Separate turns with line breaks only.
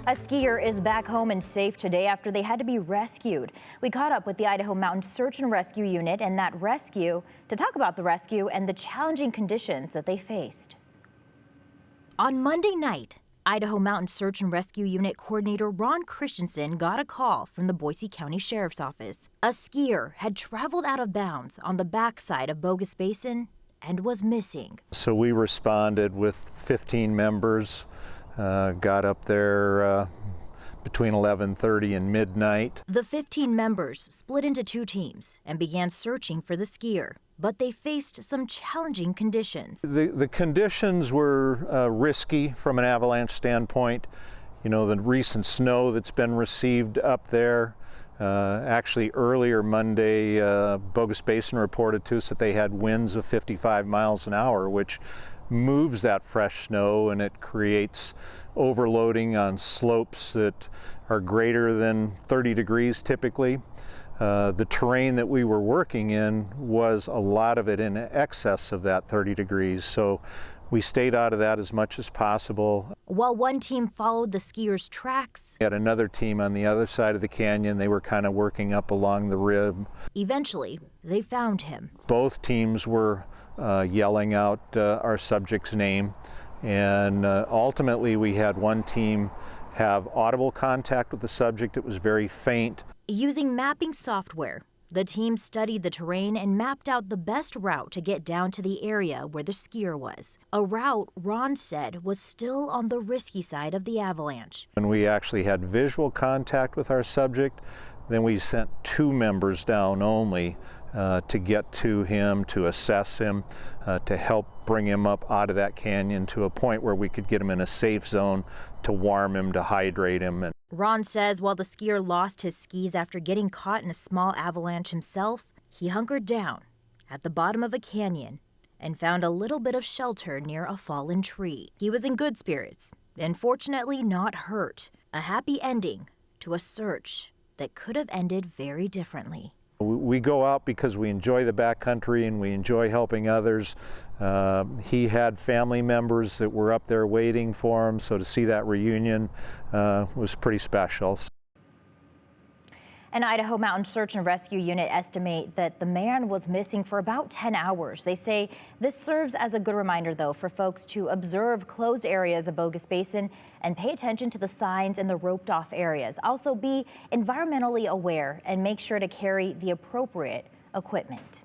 A skier is back home and safe today after they had to be rescued. We caught up with the Idaho Mountain Search and Rescue Unit and that rescue to talk about the rescue and the challenging conditions that they faced. On Monday night, Idaho Mountain Search and Rescue Unit Coordinator Ron Christensen got a call from the Boise County Sheriff's Office. A skier had traveled out of bounds on the backside of Bogus Basin and was missing.
So we responded with 15 members. Got up there between 11:30 and midnight.
The 15 members split into two teams and began searching for the skier, but they faced some challenging conditions.
The conditions were risky from an avalanche standpoint. You know, the recent snow that's been received up there. Actually, earlier Monday, Bogus Basin reported to us that they had winds of 55 miles an hour, which moves that fresh snow, and it creates overloading on slopes that are greater than 30 degrees typically. The terrain that we were working in was a lot of it in excess of that 30 degrees, so we stayed out of that as much as possible.
While one team followed the skier's tracks,
We had another team on the other side of the canyon. They were kind of working up along the rib.
Eventually, they found him.
Both teams were yelling out our subject's name, and ultimately we had one team have audible contact with the subject. It was very faint.
Using mapping software, the team studied the terrain and mapped out the best route to get down to the area where the skier was. A route Ron said was still on the risky side of the avalanche.
When we actually had visual contact with our subject, then we sent 2 members down only to get to him, to assess him, to help bring him up out of that canyon to a point where we could get him in a safe zone to warm him, to hydrate him.
Ron says while the skier lost his skis after getting caught in a small avalanche himself, he hunkered down at the bottom of a canyon and found a little bit of shelter near a fallen tree. He was in good spirits and fortunately not hurt. A happy ending to a search that could have ended very differently.
We go out because we enjoy the backcountry and we enjoy helping others. He had family members that were up there waiting for him, so to see that reunion was pretty special. An
Idaho Mountain Search and Rescue Unit estimate that the man was missing for about 10 hours. They say this serves as a good reminder, though, for folks to observe closed areas of Bogus Basin and pay attention to the signs in the roped off areas. Also be environmentally aware and make sure to carry the appropriate equipment.